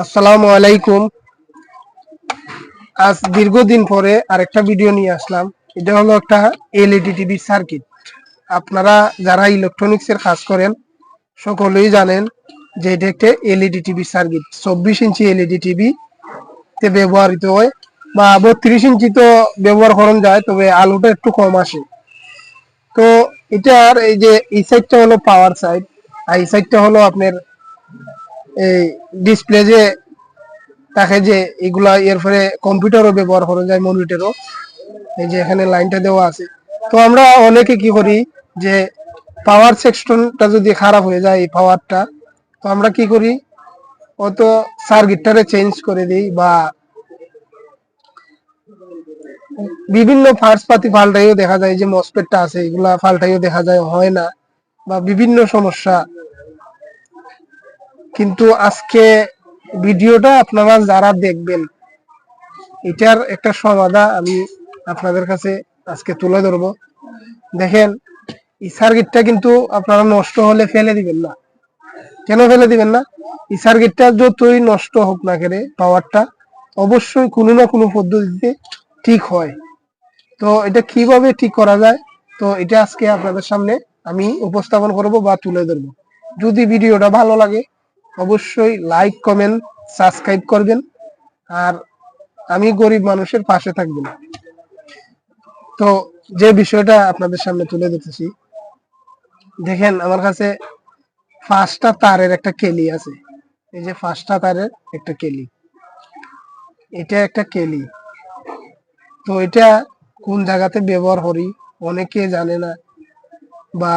আসসালামু আলাইকুম। আজ দীর্ঘদিন পরে আরেকটা ভিডিও নিয়ে আসলাম। এটা হলো একটা এলইডি টিভি সার্কিট। আপনারা যারা ইলেকট্রনিক্স এর কাজ করেন সকলেই জানেন যে এটা একটা LED TV circuit. 24 inch LED TV তে ব্যবহৃত হয়, বা 32 ইঞ্চি তো ব্যবহার করা যায়, তবে আলোটা একটু কম আসে। তো এটার এই যে এই সাইডটা হলো পাওয়ার সাইড, আর এই সাইডটা হলো আপনার এই ডিসপ্লে যে তাকে যে এগুলা এরপরে কম্পিউটারও ব্যবহার করা যায়, মনিটরও। এই যে এখানে লাইনটা দেওয়া আছে। তো আমরা অনেকে কি করি যে পাওয়ার সেকশনটা যদি খারাপ হয়ে যায়, এই পাওয়ারটা, তো আমরা কি করি, অত সার্কিটটারে চেঞ্জ করে দিই, বা বিভিন্ন পার্টস পাতি পাল্টাইও দেখা যায়, যে মসপেটটা আছে এগুলা পাল্টাইও দেখা যায়, হয় না, বা বিভিন্ন সমস্যা। কিন্তু আজকে ভিডিওটা আপনারা যারা দেখবেন, এটার একটা সমাধান আমি আপনাদের কাছে আজকে তুলে ধরবো। দেখেন, এই সার্কিটটা কিন্তু আপনারা নষ্ট হলে ফেলে দিবেন না। কেন ফেলে দিবেন না? এই সার্কিটটা যতই নষ্ট হোক না কেন, পাওয়ারটা অবশ্যই কোনো না কোনো পদ্ধতিতে ঠিক হয়। তো এটা কিভাবে ঠিক করা যায়, তো এটা আজকে আপনাদের সামনে আমি উপস্থাপন করব বা তুলে ধরবো। যদি ভিডিওটা ভালো লাগে অবশ্যই লাইক, কমেন্ট, সাবস্ক্রাইব করবেন। আর আমি গরিব মানুষের পাশে থাকবেন। তো যে বিষয়টা আপনাদের সামনে তুলে ধরতেছি, দেখেন আমার কাছে 5টা তারের একটা কেলি আছে। এই যে 5টা তারের একটা কেলি, এটা একটা কেলি। তো এটা কোন জায়গাতে ব্যবহার করি অনেকে জানে না, বা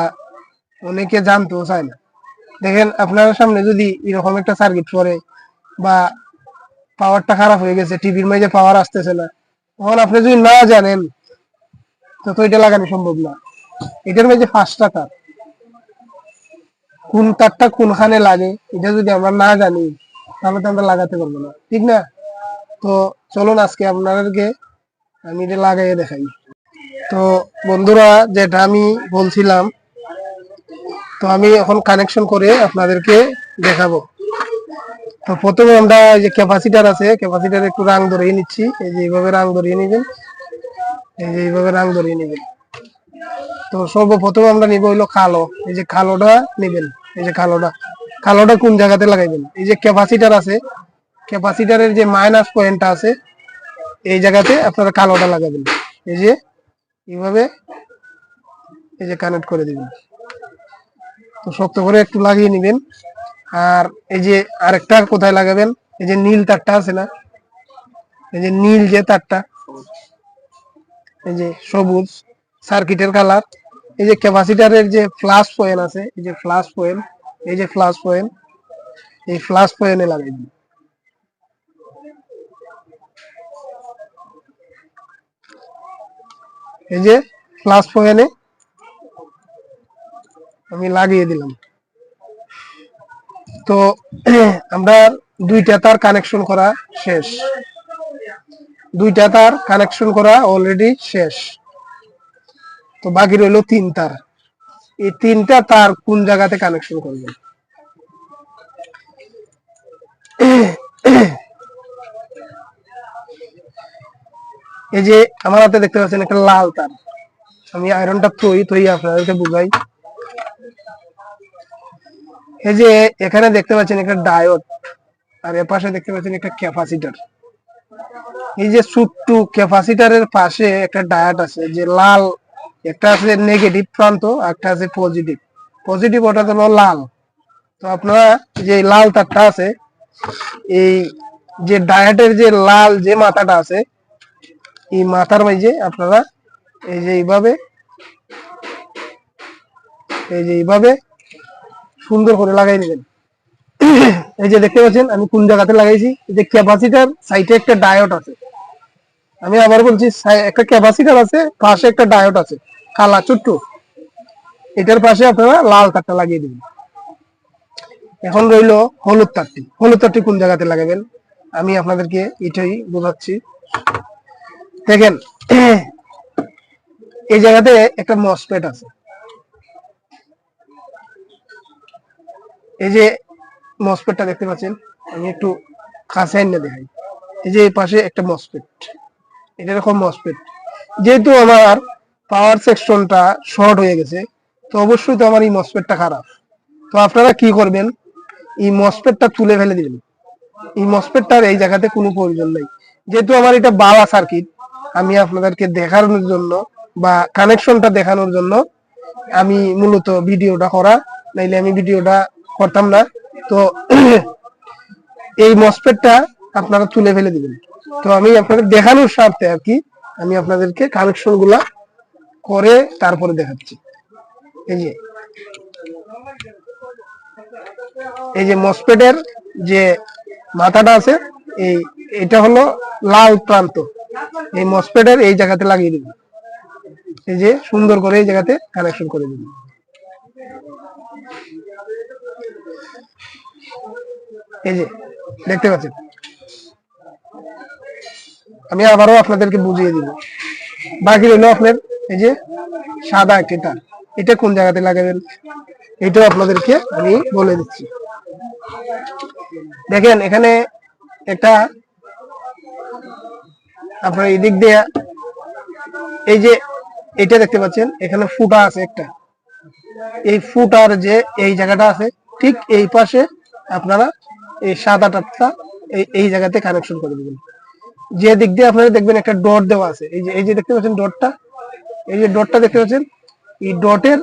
অনেকে জানতেও চায় না। দেখেন, আপনার সামনে যদি এরকম একটা সার্কিট পড়ে, বা পাওয়ারটা খারাপ হয়ে গেছে, টিভির মাঝে পাওয়ার আসতেছে না, তখন আপনি যদি না জানেন তো এটা লাগানো সম্ভব না। এটার মাঝে 5টা তার, কোন তারটা কোনখানে লাগে এটা যদি আমরা না জানি তাহলে তো আমরা লাগাতে পারবো না, ঠিক না? তো চলুন আজকে আপনাদেরকে আমি এটা লাগাইয়ে দেখাই। তো বন্ধুরা, যেটা আমি বলছিলাম, তো আমি এখন কানেকশন করে আপনাদেরকে দেখাবো। তো প্রথমে আমরা এই যে ক্যাপাসিটার আছে, ক্যাপাসিটার একটু রাং ধরিয়ে নিচ্ছি। এই যে এইভাবে রাং ধরিয়ে নিবেন, এই যে এইভাবে রাং ধরিয়ে নিবেন। তো সর্বপ্রথম আমরা নিব হইলো কালো। এই যে কালোটা নিবেন, এই যে কালোটা। কালোটা কোন জায়গাতে লাগাইবেন? এই যে ক্যাপাসিটার আছে, ক্যাপাসিটারের যে মাইনাস পয়েন্টটা আছে এই জায়গাতে আপনারা কালোটা লাগাবেন। এই যে এইভাবে এই যে কানেক্ট করে দিবেন। তো শক্ত করে একটু লাগিয়ে নিবেন। আর এই যে আরেকটা কোথায় লাগাবেন, এই যে নীল তারটা আছে না, এই যে নীল যে তারটা, এই যে সবুজ সার্কিটের কালার, এই যে ক্যাপাসিটারের যে প্লাস পয়েন্ট আছে, এই যে প্লাস পয়েন্ট, এই যে প্লাস পয়েন্ট, এই প্লাস পয়েন্টে লাগাই দিন। এই যে প্লাস পয়েন্টে আমি লাগিয়ে দিলাম। তো আমরা দুইটা তার কানেকশন করা শেষ, দুইটা তার কানেকশন করা অলরেডি শেষ। তো বাকি রইলো 3 তার। এই 3টা তার কোন জায়গাতে কানেকশন করবেন? এই যে আমার হাতে দেখতে পাচ্ছেন একটা লাল তার। আমি আয়রনটা থই আপনাদেরকে বুঝাই। এই যে এখানে দেখতে পাচ্ছেন একটা ডায়োড, আর এর পাশে দেখতে পাচ্ছেন একটা ক্যাপাসিটর। এই যে ছোট্ট ক্যাপাসিটরের পাশে একটা ডায়োড আছে, যে লাল, একটা আছে নেগেটিভ প্রান্ত, একটা আছে পজিটিভ। পজিটিভ ওটা হলো লাল। তো আপনারা যে লাল তারটা আছে, এই যে ডায়োডের যে লাল যে মাথাটা আছে, এই মাথার মাঝে আপনারা এই যে এইভাবে, এই যে এইভাবে সুন্দর করে লাগাই নেবেন। এই যে দেখতে পাচ্ছেন আমি কোন জায়গাতে লাগাইছি, এই যে ক্যাপাসিটার সাইডে একটা ডায়োড আছে। আমি আবার বলছি, একটা ক্যাপাসিটার আছে, পাশে একটা ডায়োড আছে কালা ছোট্ট, এটার পাশে আপনারা লাল তারটা লাগিয়ে দিবেন। এখন রইলো হলুদ তারটি। হলুদ তারটি কোন জায়গাতে লাগাবেন আমি আপনাদেরকে এটাই বোঝাচ্ছি। দেখেন, এই জায়গাতে একটা মসপেট আছে। এই যে মসপেটটা দেখতে পাচ্ছেন, আমি একটু কাছে এনে দেখাই। এই যে এই পাশে একটা মসফেট, এটা এরকম মসফেট। যেহেতু আমার পাওয়ার সেকশনটা শর্ট হয়ে গেছে, তো অবশ্যই তো আমার এই মসফেটটা খারাপ। তো আপনারা কি করবেন, এই মসফেটটা তুলে ফেলে দিবেন। এই মসফেটটার এই জায়গাতে কোনো প্রয়োজন নেই। যেহেতু আমার এটা বালা সার্কিট, আমি আপনাদেরকে দেখানোর জন্য বা কানেকশনটা দেখানোর জন্য আমি মূলত ভিডিওটা করা, নাইলে আমি ভিডিওটা করতাম না। তো এই মসফেটটা আপনারা তুলে ফেলে দিবেন। তো আমি আপনাদের দেখানোর স্বার্থে আর কি আমি আপনাদেরকে কানেকশন গুলা করে তারপরে দেখাচ্ছি। এই যে মসফেটের যে মাথাটা আছে, এটা হলো লাল প্রান্ত, এই মসফেটের এই জায়গাতে লাগিয়ে দিবেন। এই যে সুন্দর করে এই জায়গাতে কানেকশন করে দিবেন। এই যে দেখতে পাচ্ছেন, আমি আবারও আপনাদেরকে বুঝিয়ে দিব। বাকি রইল আপনার এই যে সাদা একটা তার, এটা কোন জায়গাতে লাগাবেন এটাও আপনাদেরকে আমি বলে দিচ্ছি। দেখেন এখানে একটা আপনার এই দিক দিয়ে এই যে এটা দেখতে পাচ্ছেন, এখানে ফুটা আছে একটা, এই ফুটার যে এই জায়গাটা আছে ঠিক এই পাশে আপনারা এই সাদা তারটা এই জায়গাতে কানেকশন করে দিবেন। যে দিক দিয়ে আপনারা দেখবেন একটা ডট দেওয়া আছে, এই যে দেখতে পাচ্ছেন ডটটা, এই যে ডটটা দেখতে পাচ্ছেন, এই ডটের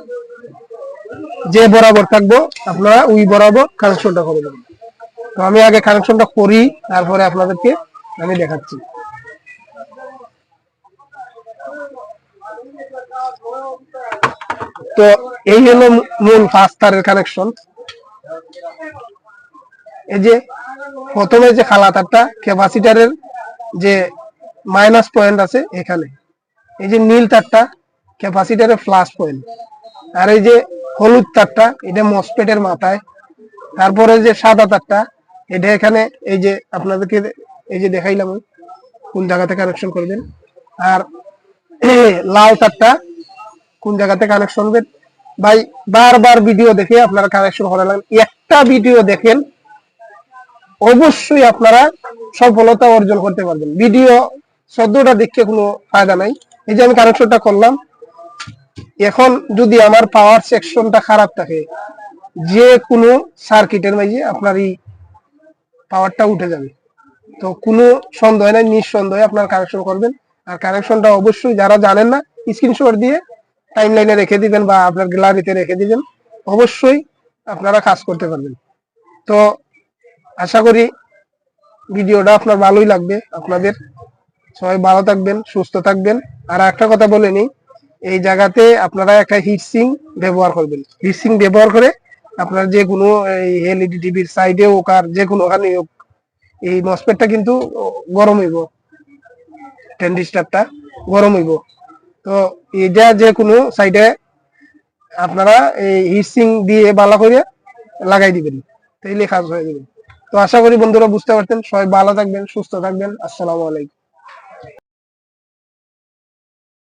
যে বরাবর থাকবো আপনারা ওই বরাবর কানেকশনটা করে দেবেন। তো আমি আগে কানেকশনটা করি, তারপরে আপনাদেরকে আমি দেখাচ্ছি। তো এই হলো মূল ফাস্ট তারের কানেকশন। এই যে প্রথমে যে খালা তারটা ক্যাপাসিটারের যে মাইনাস পয়েন্ট আছে এখানে, এই যে নীল তারটা ক্যাপাসিটারের প্লাস পয়েন্ট, আর এই যে হলুদ তারটা এটা মসফেটের মাথায়, তারপরে যে সাদা তারটা এটা এখানে এই যে আপনাদেরকে এই যে দেখাইলাম কোন জায়গাতে কানেকশন করবেন, আর লাল তারটা কোন জায়গাতে কানেকশন করবেন। ভাই বারবার ভিডিও দেখে আপনারা কানেকশন করা লাগবে, একটা ভিডিও দেখেন অবশ্যই আপনারা সফলতা অর্জন করতে পারবেন। ভিডিও 14টা দেখে কোনো ফায়দা নাই। এই যে আমি কানেকশনটা করলাম, এখন যদি আমার পাওয়ার সেকশনটা খারাপ থাকে, যে কোনো সার্কিটের মাঝে আপনার এই পাওয়ারটা উঠে যাবে। তো কোনো সন্দেহ নাই, নিঃসন্দেহে আপনার কানেকশন করবেন। আর কানেকশনটা অবশ্যই যারা জানেন না স্ক্রিনশট দিয়ে টাইম লাইনে রেখে দিবেন বা আপনার গ্যালারিতে রেখে দিবেন, অবশ্যই আপনারা কাজ করতে পারবেন। তো আশা করি ভিডিওটা আপনার ভালোই লাগবে। আপনাদের সবাই ভালো থাকবেন, সুস্থ থাকবেন। আর একটা কথা বলে নিই, এই জায়গাতে আপনারা একটা হিটসিং ব্যবহার করবেন। হিটসিং ব্যবহার করে আপনার যে কোনো এলইডি টিভির সাইডে হোক আর যে কোনো ওখানে হোক, এই মসফেটটা কিন্তু গরম হইব, ট্রানজিস্টরটা গরম হইব। তো এটা যে কোনো সাইডে আপনারা এই হিটসিং দিয়ে ভালো করে লাগাই দিবেন, তাইলে কাজ হয়ে যাবে। তো আশা করি বন্ধুরা বুঝতে পারতেন। সবাই ভালো থাকবেন, সুস্থ থাকবেন। আসসালামু আলাইকুম।